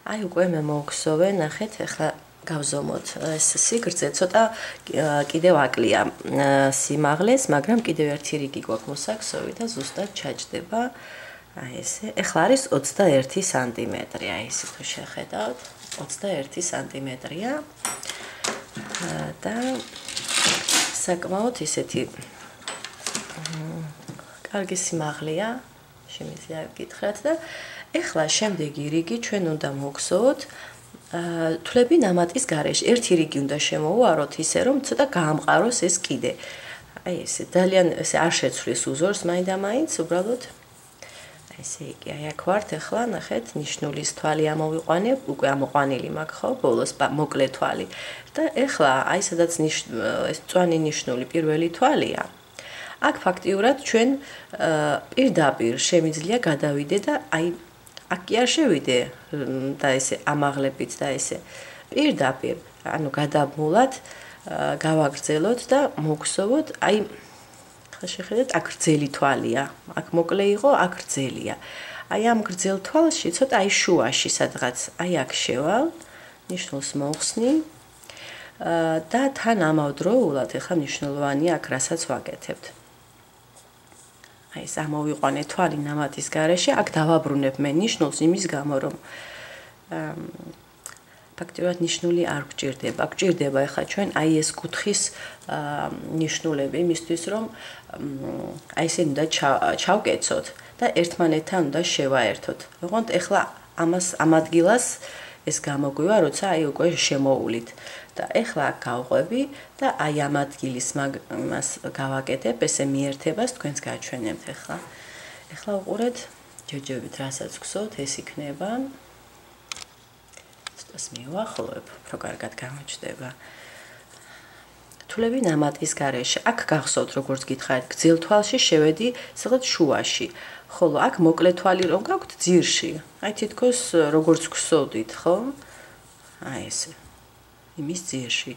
აი უკვე მე მოვხსოვე, ნახეთ, ახლა გავზომოთ ეს სიგრძე, ცოტა კიდევ აკლია სიმაღლეს, მაგრამ კიდევ ერთი რიგი გვაქვს მოსაქსოვი და ზუსტად ჩაჯდება. აი ესე. ახლა არის 21 სანტიმეტრი, აი ესე თუ შეხედავთ, 21 სანტიმეტრია. და საკმაოდ ისეთი კარგი სიმაღლეა, შემიძლია გითხრათ და ახლა შემდეგი რიგი ჩვენ უნდა მოვხსოვოთ თვლები ნამატის გარეშე. ერთი რიგი უნდა შემოვუაროთ ისე რომ ცოტა გაამყაროს ეს კიდე. აი ესე ძალიან ესე არ შეცვლის უზორს მაინდა-მაინც, უბრალოდ აი ესე იგი, აი აქ ვართ ახლა, ნახეთ, ნიშნულის თვალი ამოვიყვანებ, უკვე ამოყვანილი მაქვს ხო, ბოლოს მოკლე თვალი. და ახლა აი სადაც ეს მწვანე ნიშნული პირველი თვალია. აქ ფაქტიურად ჩვენ პირდაპირ შემიძლია გადავიდე და აი აქ კი არ შევიდე და ესე ამაღლებით და ესე პირდაპირ, ანუ გადაბმულად გავაგრძელოთ და მოგხსოვოთ, აი ხა შეხედეთ, აქ გრძელი თვალია, აქ მოკლე იყო, აქ გრძელია. აი ამ გრძელ თვალში ცოტა აი შუაში სადღაც, აი აქ შევალ, ნიშნულს მოვხსნი და თან ამავდროულად ახლა მნიშვნელოვანია აქ რასაც ვაკეთებთ. აი ეს ამოვიყვანე თვალი ნამატის გარეშე, აქ დავაბრუნებ მე ნიშნულს იმის გამო, რომ ფაქტიურად ნიშნული არ გვჭირდება. გვჭირდება ახლა ჩვენ აი ეს კუთხის ნიშნულები იმისთვის, რომ აი ესე უნდა ჩავკეცოთ და ერთმანეთთან უნდა შევაერთოთ. ოღონდ ახლა ამ ადგილას ეს გამოგვივა, როცა აი უკვე შემოულით. და ახლა აქ გავყვები და აი ამ ადგილის მას გავაკეთებ, ესე მიერთებას თქვენს გაჩვენებთ ახლა. ახლა უყურეთ, ჯერჯერობით რასაც გსოვთ, ეს იქნება. ცოტას მივახლოვებ, უფრო კარგად გამოჩნდება. თვლები ნამატის გარეშე. აქ გახსოვთ, როგორც გითხარით, გრძელ თვალში შევედი სადღაც შუაში. ხოლო აქ მოკლე თვალი რომ გაქვთ ძირში. აი თითქოს როგორც გსოვდით, ხო? აი ესე. იმის ძირში.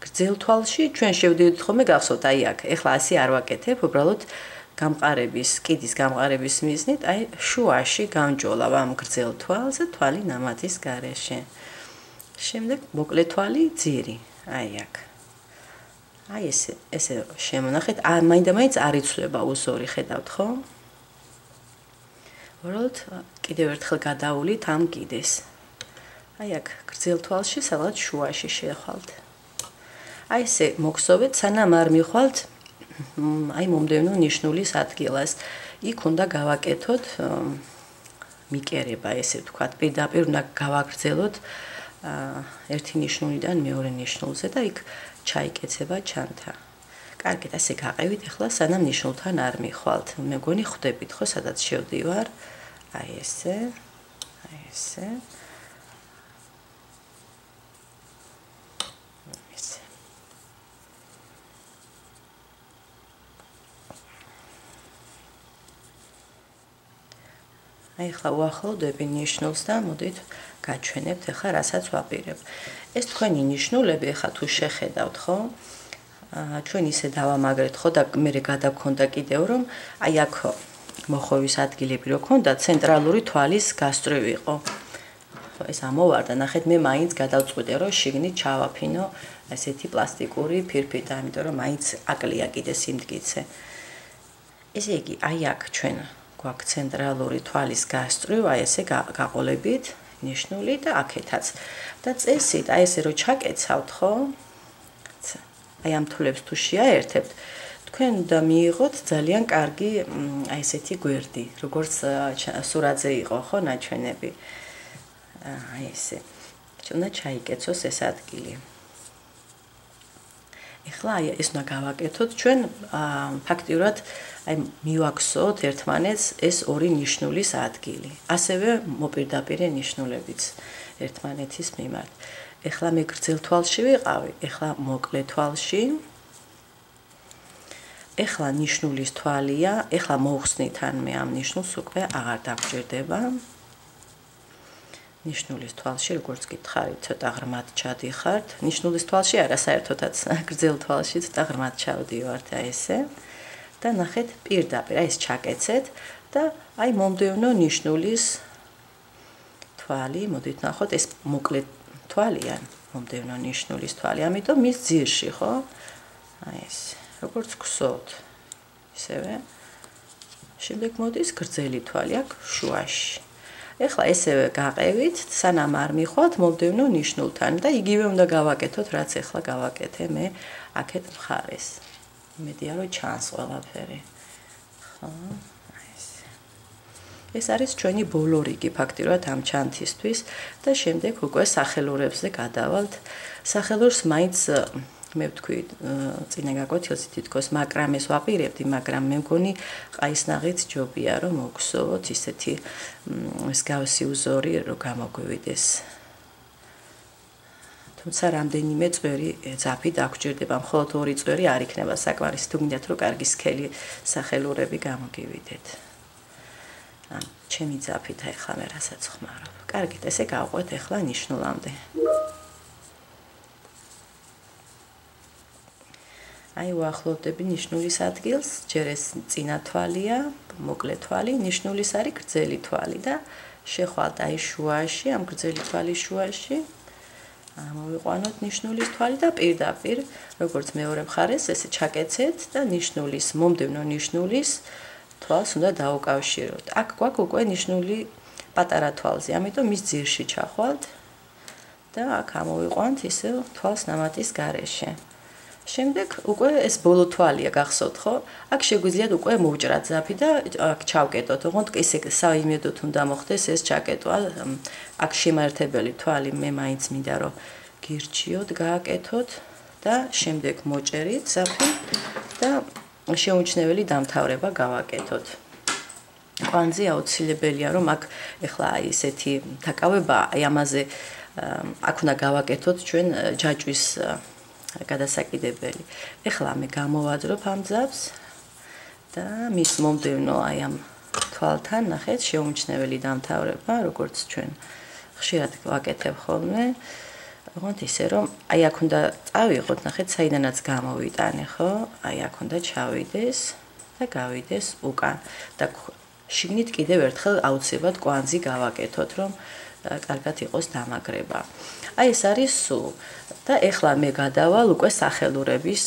გრძელ თვალში ჩვენ შევდივით ხოლმე გახსოვთ, აი აქ. ეხლა ასე არ ვაკეთებ, უბრალოდ კიდის გამყარების მიზნით, აი შუაში გამჯოლავ ამ გრძელ თვალზე თვალი ნამატის გარეშე. შემდეგ მოკლე თვალი ძირი, აი აქ. აი ესე შემონახეთ, მაინდა-მაინც არ იცვლება უზორი, ხედავთ ხო? უბრალოდ კიდევ ერთხელ გადავულით ამ კიდეს. აი აქ გრძელ თვალში სადღაც შუაში შეხვალთ. აი ესე მოგხსოვეთ, სანამ არ მიხვალთ აი მომდევნო ნიშნულის ადგილას. იქ უნდა გავაკეთოთ მიკერება, ესე ვთქვათ, პირდაპირ უნდა გავაგრძელოთ ერთი ნიშნულიდან მეორე ნიშნულზე და იქ ჩაიკეცება ჩანთა. კარგით, ასე გაყევით ახლა სანამ ნიშნულთან არ მიხვალთ. მეგონი ხვდებით ხო, სადაც შევდივარ? აი ესე. აი ესე. აი ახლა უახლოვდები ნიშნულს და მოდით გაჩვენებთ ახლა რასაც ვაპირებ. ეს თქვენი ნიშნულები ახლა თუ შეხედავთ, ხო? ჩვენ ისე დავამაგრეთ, ხო და მე გადაგქონდა კიდევ რომ აი აქ მოხოვის ადგილები რო ქონდა, ცენტრალური თვალის გასწვრივ იყო. ხო, ეს ამოვარდა, ნახეთ, მე მაინც გადავწყვიტე რომ შიგნით ჩავაფინო ესეთი პლასტიკური ფირფიტა, იმიტომ რომ მაინც აკლია კიდე სიმდგიცე. ესე იგი, აი აქ ჩვენ გვაქვს ცენტრალური თვალის გასწვრივ, აი ესე გაყოლებით ნიშნული და აქეთაც. და წესით, აი ესე რო ჩაკეცავთ, ხო? აი ამ თვლებს თუ შეაერთებთ, თქვენ უნდა მიიღოთ ძალიან კარგი აი ესეთი გვერდი, როგორც სურათზე იყო, ხო, ნაჩვენები. აი ესე. უნდა ჩაიკეცოს ეს ადგილი. ეხლა აი ეს უნდა გავაკეთოთ ჩვენ ფაქტიურად აი მივახსოვოთ ერთმანეთს ეს ორი ნიშნულის ადგილი. ასევე მოპირდაპირე ნიშნულებიც ერთმანეთის მიმართ. ეხლა მე გრძელ თვალში ვიყავი, ეხლა მოკლე თვალში. ეხლა ნიშნულის თვალია, ეხლა მოვხსნით ან მე ამ ნიშნულს უკვე აღარ დაგჭირდება. ნიშნულის თვალში, როგორც გითხარით, ცოტა ღრმად ჩადიხართ. ნიშნულის თვალში არა, საერთოდაც გრძელ თვალში ცოტა ღრმად ჩავდივართ, აი ესე. და ნახეთ, პირდაპირ, აი ეს ჩაკეცეთ და აი მომდევნო ნიშნულის თვალი, მოდით ნახოთ, ეს მოკლე თვალია, მომდევნო ნიშნულის თვალი, ამიტომ მის ძირში, ხო? აი ეს, როგორც გსოვთ. ისევე. შემდეგ მოდის გრძელი თვალი აქ შუაში. ეხლა ესევე გაყევით, სანამ არ მიხვალთ მომდევნო ნიშნულთან და იგივე უნდა გავაკეთოთ, რაც ეხლა გავაკეთე მე აქეთ მხარეს. იმედია რომ ჩანს ყველაფერი. ხო? ეს არის ჩვენი ბოლო რიგი ფაქტიურად ამ ჩანთისთვის და შემდეგ უკვე სახელურებზე გადავალთ. სახელურს მაინც მე ვთქვი, წინა გაკვეთილზე თითქოს მაკრამეს ვაპირებდი, მაგრამ მე მგონი ყაისნაღიც ჯობია რომ მოგსოვოთ ისეთი მსგავსი უზორი რომ გამოგვივიდეს. თუმცა რამდენიმე წვერი ძაფი დაგჭირდება, მხოლოდ 2 წვერი არ იქნება საკმარისი, თუ გინდათ რომ კარგი სქელი სახელურები გამოგივიდეთ. ჩემი ძაფით ახლა მე რასაც ხმარობ. კარგით, ესე გავყვეთ ახლა ნიშნულამდე. აი უახლოვდები ნიშნულის ადგილს, ჯერ ეს წინა თვალია, მოკლე თვალი, ნიშნულის არის გრძელი თვალი და შეხვალთ აი შუაში, ამ გრძელი თვალის შუაში. მოვიყვანოთ ნიშნულის თვალი და პირდაპირ, როგორც მეორე მხარეს, ესე ჩაკეცეთ და ნიშნულის, მომდევნო ნიშნულის თვალს უნდა დაუკავშიროთ. აქ გვაქვს უკვე ნიშნული პატარა თვალზე, ამიტომ მის ძირში ჩახვალთ და აქ ამოვიყვანთ ისე თვალს ნამატის გარეშე. შემდეგ უკვე ეს ბოლო თვალია გახსოვთ, ხო? აქ შეგვიძლიათ უკვე მოვჭრათ ძაფი და აქ ჩავკეტოთ. ოღონდ ესე საიმედოდ უნდა მოხდეს ეს ჩაკეტვა. აქ შემაერთებელი თვალი მე მაინც მინდა რომ გირჩიოთ, გააკეთოთ და შემდეგ მოჭერით ძაფი და შეუმჩნეველი დამთავრება გავაკეთოთ. კვანძი აუცილებელია რომ აქ ეხლა აი ესეთი დაკავება, აი ამაზე აქ უნდა გავაკეთოთ ჩვენ ჯაჭვის გადასაკიდებელი. ეხლა მე გამოვაძრობ ამ ძაფს და მის მომდევნო აი ამ თვალთან ნახეთ შეუმჩნეველი დამთავრება, როგორც ჩვენ ხშირად ვაკეთებ ხოლმე. ოღონდ ისე რომ აი აქ უნდა წავიღოთ, ნახეთ საიდანაც გამოვიტანე, ხო? აი აქ უნდა ჩავიდეს და გავიდეს უკან და შიგნით კიდევ ერთხელ აუცილებლად კვანძი გავაკეთოთ, რომ კარგად იყოს დამაგრება. აი ეს არის სულ და ეხლა მე გადავალ უკვე სახელურების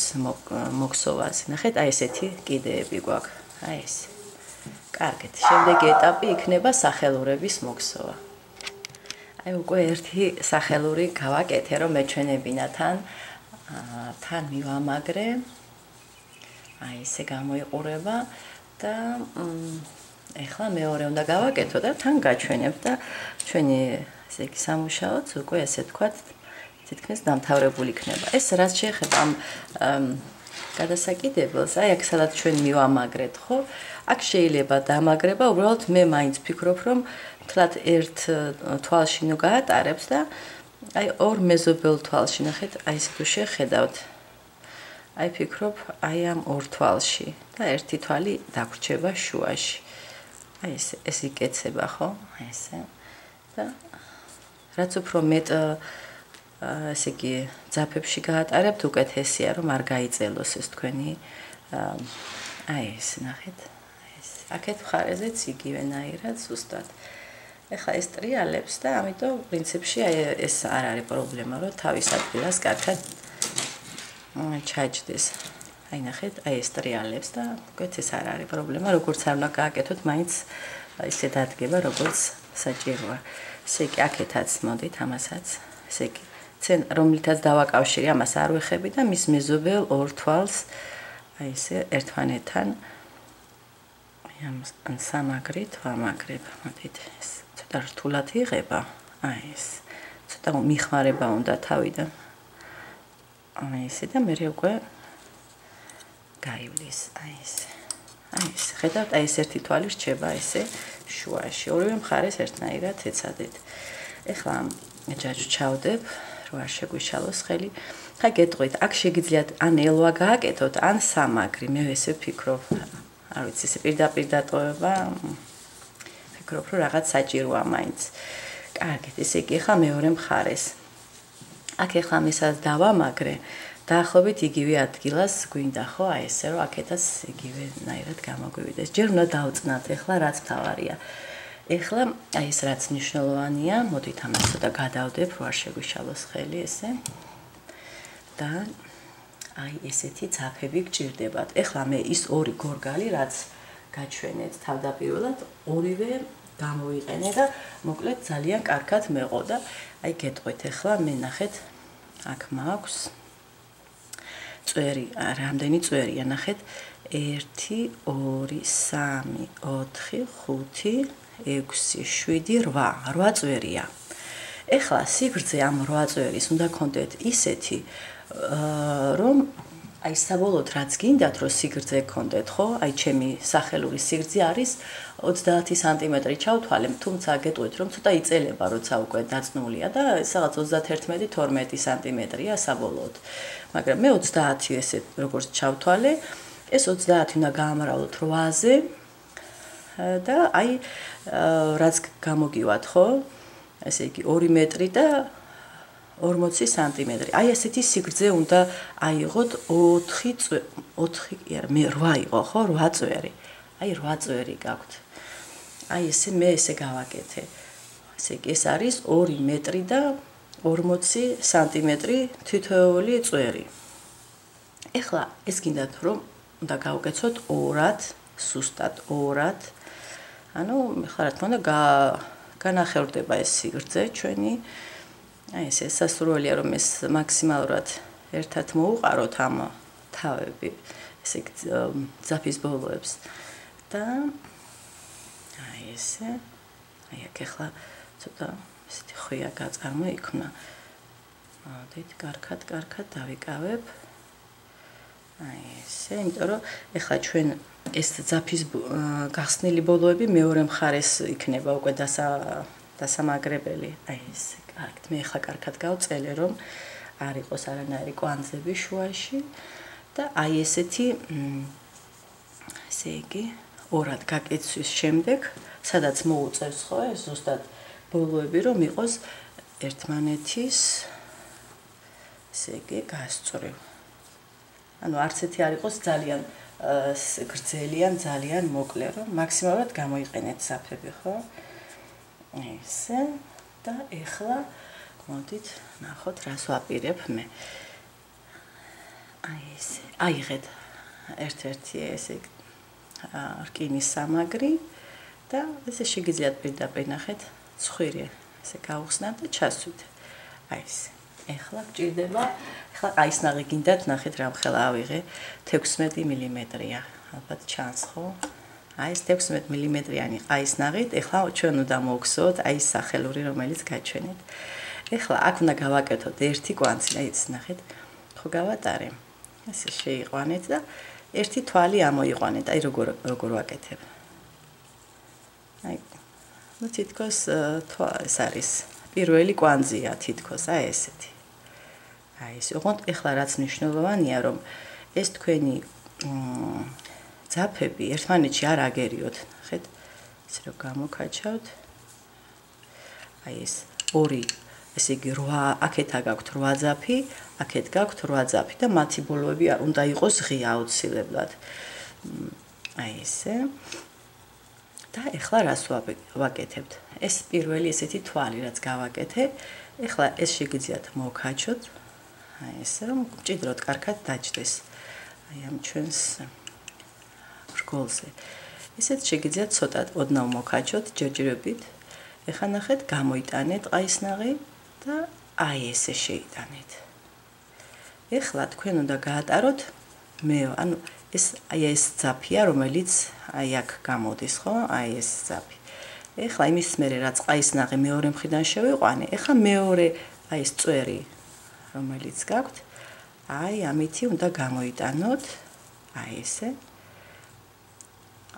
მოქსოვაზე. ნახეთ, აი ესეთი კიდეები გვაქვს. აი ეს. კარგით, შემდეგი ეტაპი იქნება სახელურების მოქსოვა. აი უკვე ერთი სახელური გავაკეთე, რომ მეჩვენებინა თან მივამაგრე. აი ესე გამოიყურება და ეხლა მეორე უნდა გავაკეთო და თან გაჩვენებ და ჩვენი ესე იგი სამუშაოც უკვე ესე თქვათ თითქმის დამთავრებული იქნება. ეს რაც შეეხება ამ გადასაკიდებელს, აი აქ სადაც ჩვენ მივამაგრეთ, ხო? აქ შეიძლება დამაგრება, უბრალოდ მე მაინც ფიქრობ, რომ თლათ ერთ თვალში ნუ გაატარებს და აი ორ მეზობელ თვალში, ნახეთ, აი ესე თუ შეხედავთ. აი ფიქრობ, აი ამ ორ თვალში და ერთი თვალი დაგვრჩება შუაში. აი ეს იკეცება, ხო? აი ესე. და რაც უფრო მეტ ესე იგი ძაფებში გაატარებთ, უკეთესია, რომ არ გაიწელოს ეს თქვენი აი ეს ნახეთ. აი ეს. აქეთ მხარეზეც იგივენაირად ზუსტად. ეხლა ეს ტრიალებს და ამიტომ პრინციპში აი ეს არ არის პრობლემა, რომ თავის ადგილას კარგად ჩაჯდეს. აი ნახეთ, აი ეს ტრიალებს და უკეთ ეს არ არის პრობლემა, როგორც არ უნდა გააკეთოთ, მაინც ისე დადგება, როგორც საჭიროა. ესე იგი აქეთაც მოდით ამასაც, ესე იგი ცენ რომლითაც დავაკავშირე, ამას არ ვეხები და მის მეზობელ ორ თვალს აი ესე ერთმანეთთან ამ სამაგრით ვამაგრებ. მოდით ეს ცოტა რთულად იღება. აი ეს ცოტა მიხმარება უნდა თავიდან. აი ესე და მე უკვე გაივლის. აი ეს. აი ეს. ხედავთ, აი ეს ერთი თვალი რჩება ესე შუაში. ორივე მხარეს ერთნაირად ეცადეთ. ეხლა ჯაჭვს ჩავდებ, რომ არ შეგვიშალოს ხელი. ხა გეტყვით, აქ შეგიძლიათ ან ელვა გააკეთოთ, ან სამაგრი. მე ესე ვფიქრობ, არ ვიცი, ესე პირდაპირ დატოვება. ვფიქრობ, რომ რაღაც საჭიროა მაინც. კარგით, ესე იგი, ხა მეორე მხარეს. აქ ეხლა მისაც დავამაგრე. დაახლოებით იგივე ადგილას გვინდა, ხო? აი ესე, რომ აქეთაც იგივენაირად გამოგვივიდეს. ჯერ უნდა დავწნათ, ეხლა რაც მთავარია. ეხლა აი ეს რაც მნიშვნელოვანია, მოდით ამას ცოტა გადავდებ, რომ არ შეგვიშალოს ხელი ესე. და აი ესეთი ძაფები გჭირდებათ. ეხლა მე ის ორი გორგალი, რაც გაჩვენეთ თავდაპირველად, ორივე გამოვიყენე და მოკლედ ძალიან კარგად მეყო და აი გეტყვით ეხლა მე ნახეთ აქ მაქვს წვერი, რამდენი წვერია ნახეთ 1 2 3 4 5 6 7 8 8 წვერია. ეხლა სიგრძე ამ 8 წვერის უნდა გქონდეთ ისეთი რომ აი საბოლოოდ რაც გინდათ რომ სიგრძე გქონდეთ, ხო? აი ჩემი სახელური სიგრძე არის 30 სანტიმეტრი ჩავთვალე, თუმცა გეტყვით რომ ცოტა იწელება, როცა უკვე დაწნულია და სადღაც 31-12 სანტიმეტრია საბოლოოდ. მაგრამ მე 30 ესე როგორც ჩავთვალე, ეს 30 უნდა გაამრავლოთ 8-ზე და აი რაც გამოგივათ, ხო? ესე იგი 2 მეტრი და 40 სანტიმეტრი. აი ესეთი სიგრძე უნდა აიღოთ 8 იყო, ხო? 8 წვერი. აი 8 წვერი გაქვთ. აი ესე მე ესე გავაკეთე. ესე იგი ეს არის 2 მეტრი და 40 სანტიმეტრი თითოეული წვერი. ეხლა ეს გინდათ რომ უნდა გავუკეთოთ 2-ად, სუსტად 2-ად. ანუ ხარ რა თქმა უნდა განახევრდება ეს სიგრძე ჩვენი. აი ეს სასურველია რომ ეს მაქსიმალურად ერთად მოუყაროთ ამ თავები, ესე ძაფის ბოლოებს და აი ესე აი აქ ახლა ცოტა ესეთი ხვია გაწარმოიქმნა. მოდით კარგად დავიკავებ. აი ესე, იმიტომ რომ ახლა ჩვენ ეს ძაფის გახსნილი ბოლოები მეორე მხარეს იქნება უკვე დასამაგრებელი. აი ესე კარგად მე ახლა კარგად გავწელე რომ არ იყოს არანაირი კვანძები შუაში და აი ესეთი ესე იგი 2-ად გაკეცვის შემდეგ სადაც მოუწევს ხო ეს ზუსტად ბოლოები რომ იყოს ერთმანეთის ესე იგი გასწვრივ. ანუ არც ერთი არ იყოს ძალიან გრძელი ან ძალიან მოკლე რომ მაქსიმალურად გამოიყენეთ ძაფები ხო? ესე და ეხლა მოდით ნახოთ რას ვაპირებ მე. აი ესე აიღეთ ერთ-ერთი ესე რკინის სამაგრი და ესე შეგიძლიათ პირდაპირ ნახეთ ცხვირი ესე გავხსნათ და ჩასვით. აი ესე. ეხლა გჭირდება, ეხლა ყაისნაღი გინდათ ნახეთ რამხელა ავიღე 16 მმ-ია. ალბათ ჩანს ხო? აი ეს 16 მმ-იანი ყაისნაღით, ეხლა ჩვენ უნდა მოვგზავნოთ აი ეს სახელური რომელიც გაჩვენეთ. ეხლა აქ უნდა გავაკეთოთ ერთი კვანძი, აი ეს ნახეთ. ხო გავატარე. ესე შეიყვანეთ და ერთი თვალი ამოიყვანეთ. აი როგორ ვაკეთებ. აი ნუ თითქოს ეს არის პირველი კვანძია თითქოს აი ესეთი. აი ეს ოღონდ ეხლა რაც მნიშვნელოვანია რომ ეს თქვენი ძაფები ერთმანეთში არ აგერიოთ. ნახეთ, ისე რომ გამოკაჩავთ. აი ეს ორი, ესე იგი 8, აქეთ გაქვთ 8 ძაფი, აქეთ გაქვთ 8 ძაფი და მათი ბოლოები უნდა იყოს ღია აუცილებლად. აი ესე. და ეხლა რას ვაკეთებთ? ეს პირველი ესეთი თვალი რაც გავაკეთე, ეხლა ეს შეგიძლიათ მოვქაჩოთ. აი ესე რომ მჭიდროდ კარგად დაჯდეს. აი ამ ჩვენს რგოლზე. ესეც შეგიძლიათ ცოტა ოდნავ მოვქაჩოთ ჯერჯერობით. ეხლა ნახეთ, გამოიტანეთ ყაისნაღი და აი ესე შეიტანეთ. ეხლა თქვენ უნდა გაატაროთ ანუ ეს აი ეს ძაფია, რომელიც აი აქ გამოდის, ხო? აი ეს ძაფი. ეხლა იმის მერე რაც ყაისნაღი მეორე მხრიდან შევიყვანე, ეხლა მეორე აი ეს წვერი, რომელიც გაქვთ, აი ამითი უნდა გამოიტანოთ, აი ესე.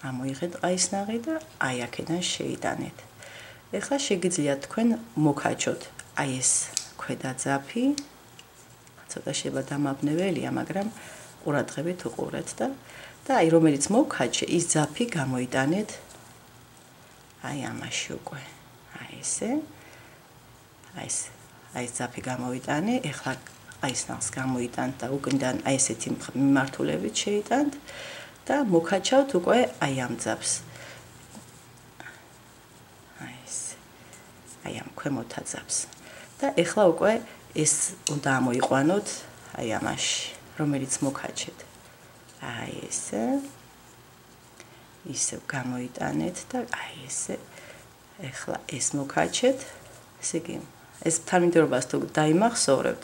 ამოიღეთ ყაისნაღი და აი აქედან შეიტანეთ. ეხლა შეგიძლიათ თქვენ მოვქაჩოთ აი ეს ქვედა ძაფი. ცოტა შეიძლება დამაბნეველია, მაგრამ ყურადღებით უყურეთ და აი რომელიც მოვქაჩე, ის ძაფი გამოიტანეთ აი ამაში უკვე. აი ესე. აი ეს ძაფი გამოვიტანე, ეხლა ყაისნაღს გამოიტანთ და უკიდან აი ესეთი მიმართულებით შეიტანთ და მოვქაჩავთ უკვე აი ამ ძაფს. აი ამ ქვემოთა ძაფს. და ეხლა უკვე ეს უნდა ამოიყვანოთ აი ამაში, რომელიც მოგაჩეთ. აი ესე. ისევ გამოიტანეთ და აი ესე. ეხლა ეს მოგაჩეთ. ესე იგი, ეს თანმიმდევრობას თუ დაიმახსოვრებთ,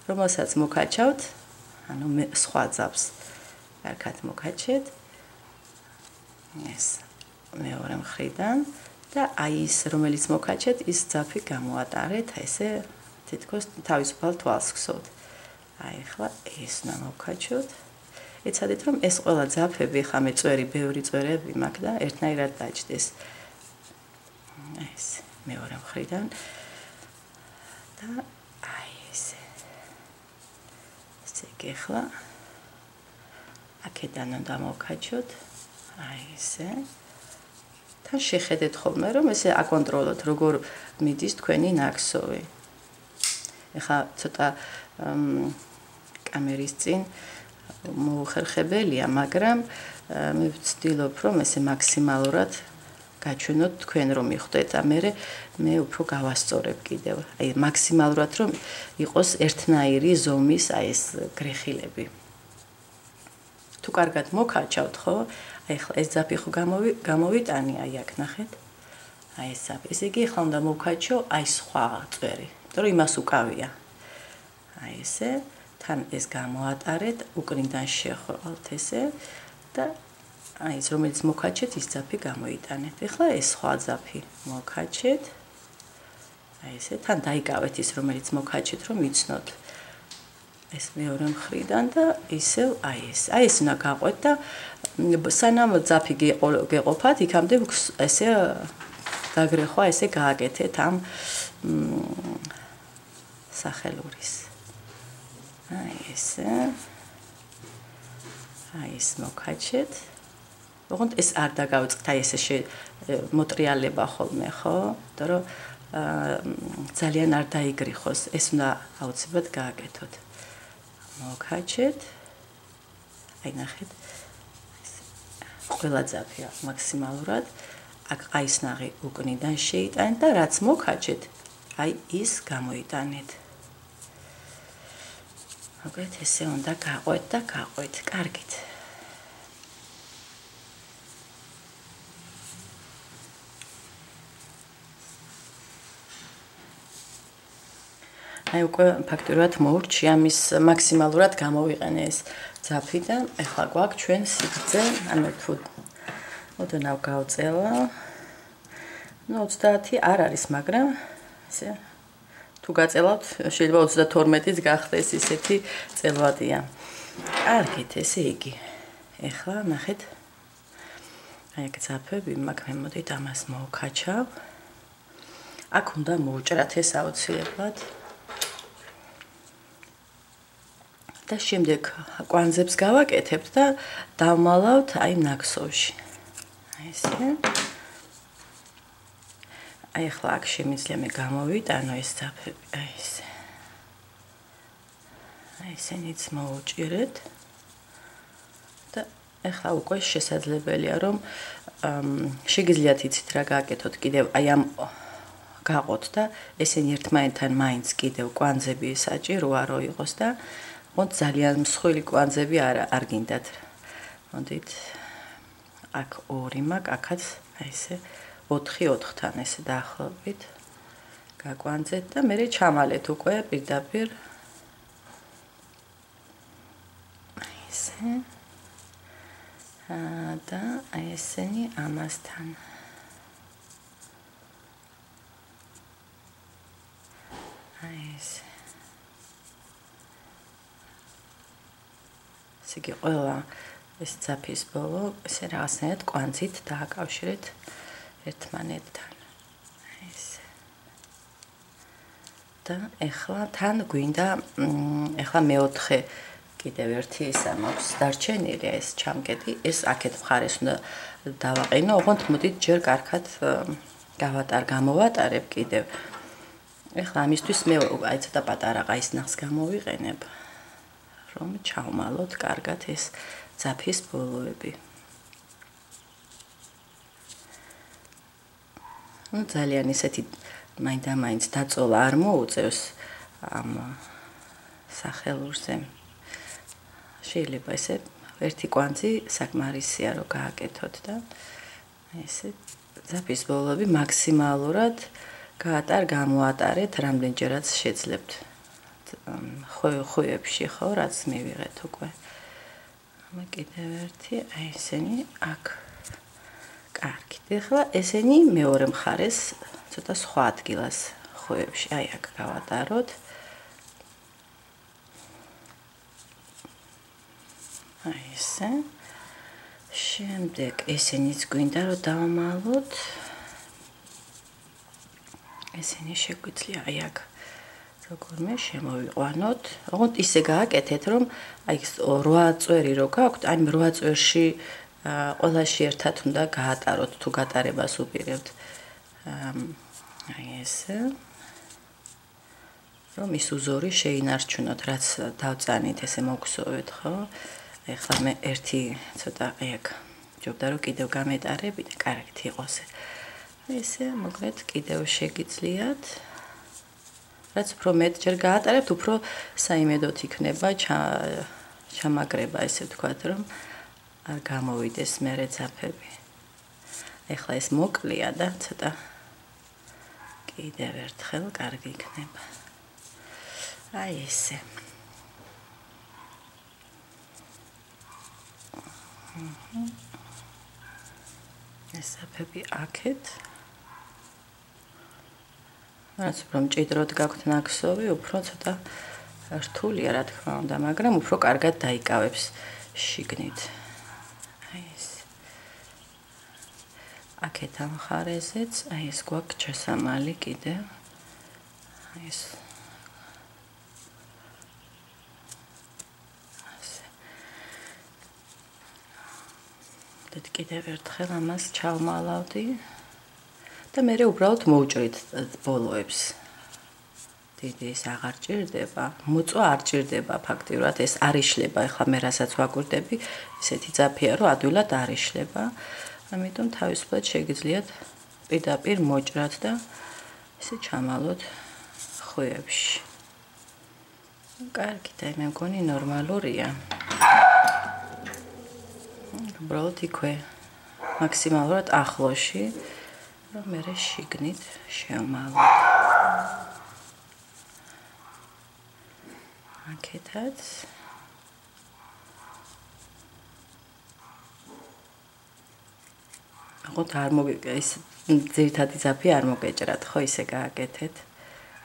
რომელსაც მოგაჩავთ, ანუ სხვა ძაფს კარგად მოგაჩეთ. ეს მეორე მხრიდან და აი ის რომელიც მოგაჩეთ, ის ძაფი გამოატარეთ, ესე თითქოს თავისუფალ თვალს გსოვთ. აი ახლა ეს უნდა მოგაჩოთ. ეცადეთ რომ ეს ყველა ძაფები ხა მე ბევრი წვერები მაქვს და ერთნაირად დაჭდეს. ეს მეორე მხრიდან და აი ესე. ესე გეხლა აქედან უნდა მოგაჩოთ. აი ესე. თან შეხედეთ ხოლმე რომ ესე აკონტროლოთ როგორ მიდის თქვენი ნაკსოვი. ეხლა ცოტა კამერის წინ მოუხერხებელია, მაგრამ მე ვცდილობ რომ ესე მაქსიმალურად გაჩვენოთ თქვენ რომ მიხვდეთ და მე უფრო გავასწორებ კიდევ. აი მაქსიმალურად რომ იყოს ერთნაირი ზომის აი ეს გრეხილები. თუ კარგად მოგაჩავთ, ხო? აი ახლა ეს ძაფი ხო გამოვიტანი, აი აქ ნახეთ. აი ეს ძაფი. ესე იგი ახლა უნდა მოვქაჩო აი სხვა წვერი, იმიტომ რომ იმას უკავია. აი ესე, თან ეს გამოატარეთ, უკრინდან შეხვალთ ესე და აი ეს რომელიც მოვქაჩეთ, ის ძაფი გამოიტანეთ. ახლა ეს სხვა ძაფი მოვქაჩეთ. აი ესე, თან დაიკავეთ ის რომელიც მოვქაჩეთ, რომ იცნოთ. ეს მეორე მხრიდან და ისევ აი ეს უნდა გაყვეთ და სანამ ძაფი გეყოფათ, იქამდე ესე დაგრეხვა, ესე გააკეთეთ ამ სახელურის. აი ესე. აი ეს მოგაჩეთ. ოღონდ ეს არ დაგავიწყთ, აი ესე მოტრიალება ხოლმე, ხო? იმიტომ რომ ძალიან არ დაიგრიხოს, ეს უნდა აუცილებლად გააკეთოთ. მოგაჩეთ. აი ნახეთ. ყველა ძაფი მაქსიმალურად აქ ყაისნაღი უკნიდან შეიტანეთ და რაც მოგაჩეთ, აი ის გამოიტანეთ. მოგეთ ესე უნდა გაყვეთ და გაყვეთ. კარგით. აი უკვე ფაქტურად მოურჩი ამის მაქსიმალურად გამოვიყენე ეს ძაფი და ეხლა გვაქვს ჩვენ სიგრძე, ანუ თუ ოდნავ გავწელა. ну 30 არ არის, მაგრამ ესე თუ გაწელავთ, შეიძლება 32-იც გახდეს, ისეთი წელვადია. კარგით, ესე იგი. ეხლა ნახეთ. აი ეგ ძაფები მაქვს, მე მოდით ამას მოვქაჩავ. აქ უნდა მოუჭრათ ეს აუცილებლად. და შემდეგ კვანძებს გავაკეთებთ და დავმალავთ აი ნაკსოვში. აი ესე. აი ახლა აქ შემიძლია მე გამოვიტანო ეს ძაფები, აი ესე. აი ესენიც მოუჭირეთ. და ახლა უკვე შესაძლებელია რომ შეგიძლიათ იცით რა გააკეთოთ კიდევ აი ამ გაყოთ და ესენი ერთმანეთთან მაინც კიდევ კვანძები საჭიროა რომ იყოს და მოდ ძალიან მსხვილი კვანძები არ გინდათ. მოდით აქ 2 მაქვს, აქაც აი ესე 4-4-თან ესე დაახლოებით გაკვანძეთ და მე ჩამალეთ უკვე პირდაპირ აი ესე და აი ესენი ამასთან აი ესე იგი ყველა ეს ძაფის ბოლო ესე რაღაცნაირად კვანძით დააკავშირეთ ერთმანეთთან. ესე. და ეხლა თან გვინდა ეხლა მეოთხე კიდევ ერთი ისა მაქვს დარჩენილი ეს ჩამკეტი, ეს აქეთ მხარეს უნდა დავაყენო, ოღონდ მოდით ჯერ კარგად გამოვატარებ კიდევ. ეხლა ამისთვის მე აი ცოტა პატარა ყაისნახს გამოვიყენებ. რომ ჩავმალოთ კარგად ეს ძაფის ბოლოები. ну ძალიან ისეთი მაინდა-მაინც დაწოლა არ მოუწევს ამ სახელურზე. შეიძლება ესე ერთი კვანძი საკმარისია რომ გააკეთოთ და ესე ზაფის ბოლოები მაქსიმალურად გამოატარეთ რამდენჯერაც შეძლებთ. ხოებში ხო რაც მივიღეთ უკვე. კიდევ ერთი აი ესენი აქ. კარგი. ეხლა ესენი მეორე მხარეს ცოტა სხვა ადგილას ხოებში აი აქ გავატაროთ. აი ესე. შემდეგ ესენიც გვინდა რომ დავამალოთ. ესენი შეგვიძლია აი აქ როგორმე შემოვიყვანოთ. ოღონდ ისე გააკეთეთ რომ აი 8 წვერი რო გაქვთ, აი 8 წვერში ყველაში ერთად უნდა გაატაროთ თუ გატარებას უპირებთ. აი ესე. რომ ის უზორი შეინარჩუნოთ, რაც დავწანით, ესე მოგსოვეთ, ხო? ეხლა მე ერთი ცოტა აი აქ ჯობდა რომ კიდევ გამეტარებინა, კარგით იყოს. ესე მოკლედ კიდევ შეგიძლიათ. რაც უფრო მეტჯერ გაატარებთ, უფრო საიმედოდ იქნება ჩამაგრება, ესე ვთქვათ, რომ არ გამოვიდეს მერე ძაფები. ეხლა ეს მოკლია და ცოტა კიდევ ერთხელ კარგი იქნება. აი ესე. ეს ძაფები აქეთ. რაც უფრო მჭიდროდ გაქვთ ნაქსოვი, უფრო ცოტა რთულია, რა თქმა უნდა, მაგრამ უფრო კარგად დაიკავებს შიგნით. აი ეს. აქეთ ამ მხარეზეც, აი ეს გვაქვს ჩასამალი კიდევ. აი ეს. კიდევ ერთხელ ამას ჩავმალავდი. და მე უბრალოდ მოვჭრით ბოლოებს. დიდი ის აღარ ჭირდება, მოწვა არ ჭირდება ფაქტიურად, ეს არ იშლება, ეხლა მე რასაც ვაკვირდები, ისეთი ძაფია, რომ ადვილად არ იშლება. ამიტომ თავისუფლად შეგიძლიათ პირდაპირ მოჭრათ და ესე ჩამალოთ ხოებში. კარგი, და მე მგონი ნორმალურია. უბრალოდ იქვე მაქსიმალურად ახლოში რომ მე შიგნით შევმალოთ. აქეთაც. აღოთ არ ეს ძირითადი ძაფი არ მოგეჭრათ, ხო ისე გააკეთეთ.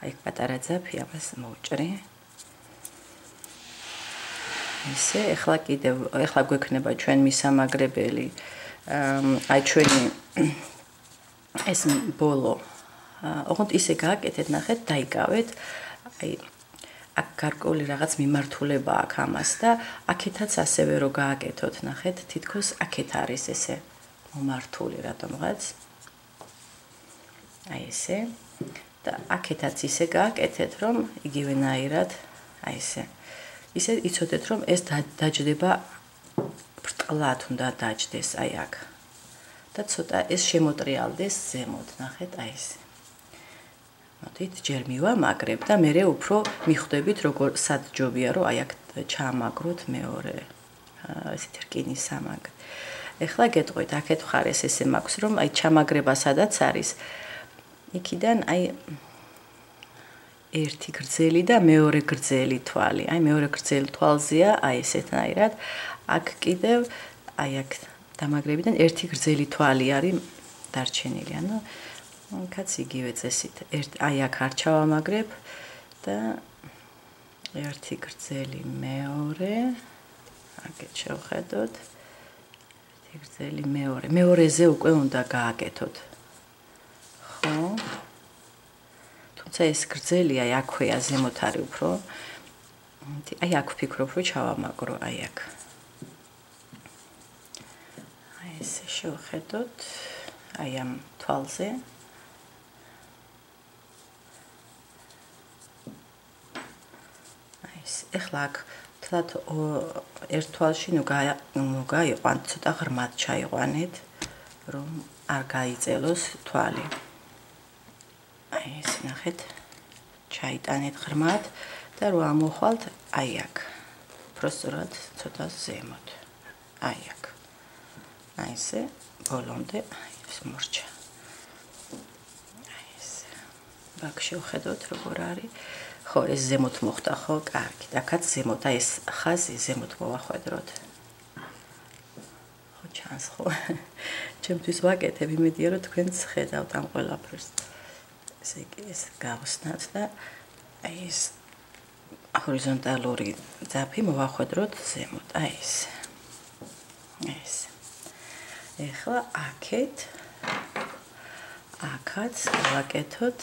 აი პატარა ძაფი ამას მოვჭრი. ისე ეხლა გვექნება ჩვენ მისამაგრებელი. აი ჩვენი ეს ბოლო. ოღონდ ისე გააკეთეთ, ნახეთ, დაიკავეთ. აი აქ გარკვეული რაღაც მიმართულება აქვს ამას და აქეთაც ასევე რო გააკეთოთ, ნახეთ, თითქოს აქეთ არის ესე მომართული რატომღაც. აი ესე. და აქეთაც ისე გააკეთეთ, რომ იგივენაირად აი ესე. ისე იცოდეთ, რომ ეს დაჯდება ბრტყლად უნდა დაჯდეს აი აქ. და ცოტა ეს შემოტრიალდეს ზემოთ, ნახეთ, აი ესე. მოდით, ჯერ მივამაგრებ და მე უფრო მიხვდებით, როგორ საძჯობია, რომ აი აქ ჩაამაგროთ მეორე ესეთი რკინის სამაგრე. ეხლა გეტყვით, აქეთ მხარეს ესე მაქვს, რომ აი ჩამაგრება სადაც არის, იქიდან აი ერთი გრძელი და მეორე გრძელი თვალი. აი მეორე გრძელი თვალზეა, აი ესეთნაირად. აქ კიდევ აი აქ დამაგრებიდან ერთი გრძელი თვალი არის დარჩენილი. ანუ კაც იგივე წესით. აი აქ არ ჩავამაგრებ და ერთი გრძელი მეორე. აქეთ შევხედოთ. ერთი გრძელი მეორე. მეორეზე უკვე უნდა გააკეთოთ. ხო? ეს გრძელი აი აქვეა ზემოთ არის უფრო. აი აქ ვფიქრობ, რომ ჩავამაგრო აი აქ. აი ესე შევხედოთ აი ამ თვალზე. აი ეს ეხლა აქ თლათ ერთ თვალში ნუ გაიყვანთ, ცოტა ღრმად ჩაიყვანეთ, რომ არ გაიწელოს თვალი. აი ეს ნახეთ, ჩაიტანეთ ღრმად და რო ამოხვალთ აი აქ. Prostovat ცოტა ზემოთ. აი აქ. აი ესე ბოლომდე ეს მორჩა. აი ესე. ბაქში ვხედოთ როგორ არის. ხო, ეს ზემოთ მოხდა ხო? კარგი. აქაც ზემოთ, აი ეს ხაზი ზემოთ მოვახვედროთ. ხო, ჩანს ხო? ჩემთვის ვაკეთებ, იმედია რომ თქვენც ხედავთ ამ ყველაფერს. ესე იგი ეს გავხსნათ და აი ეს ჰორიზონტალური ძაფი მოვახვედროთ ზემოთ, აი ეს. ეს. ეხლა აქაც ვაკეთოთ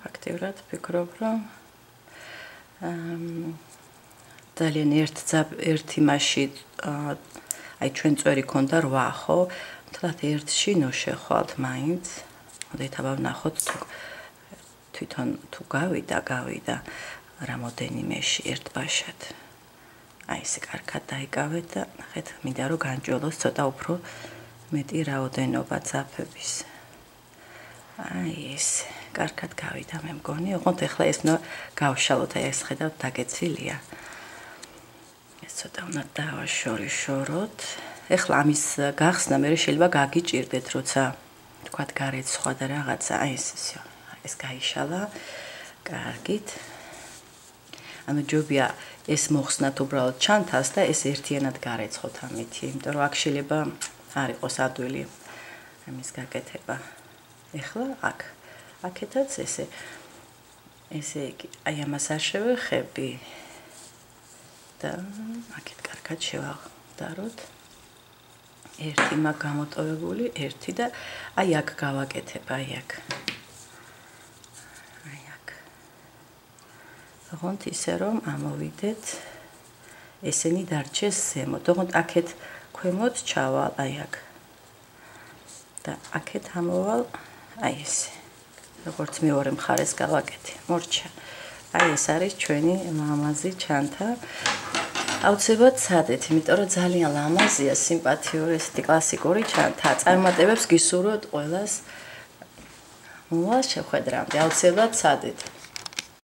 ფაქტიურად ვფიქრობ, რომ ძალიან ერთ იმაში აი ჩვენ წვერი ქონდა 8, ხო? თლათ ერთში ნუ შეხვალთ მაინც. მოდით აბა ვნახოთ თვითონ თუ გავიდა რამოდენიმეში ერთბაშად. აი ესე კარგად დაიკავეთ და ნახეთ, მინდა რომ განჭოლოს ცოტა უფრო მეტი რაოდენობა ძაფების. აი ეს კარგად გავიდა მე მგონი, ოღონდ ეხლა ეს გავშალოთ, აი ეს ხედავთ დაგეცილია. ეს ცოტა უნდა დავაშორიშოროთ. ეხლა ამის გახსნა მე შეიძლება გაგიჭირდეთ, როცა თქვათ გარეთ სხვა და რაღაცა, აი ეს გაიშალა. კარგით. ანუ ჯობია ეს მოხსნათ უბრალოდ ჩანთას და ეს ერთიანად გარეცხოთ ამითი, იმიტომ რომ აქ შეიძლება არ იყოს ადვილი ამის გაკეთება. ეხლა აქეთაც ესე იგი, აი ამას არ შევეხები და აქეთ კარგად შევავდაროთ. ერთი მაგ გამოტოვებული, ერთი და აი აქ გავაკეთებ, აი აქ. ოღონდ ისე რომ ამოვიდეთ, ესენი დარჩეს ზემოთ. ოღონდ აქეთ ქვემოთ ჩავალ, აი აქ. და აქეთ ამოვალ, აი ესე. როგორც მეორე მხარეს გავაკეთე, მორჩა. აი ეს არის ჩვენი ლამაზი ჩანთა. აუცილებლად ცადეთ, იმიტომ რომ ძალიან ლამაზია, სიმპათიური, ესეთი კლასიკური ჩანთა. წარმატებებს გისურვებთ ყველას. მოვალ შეხვედრამდე, აუცილებლად ცადეთ.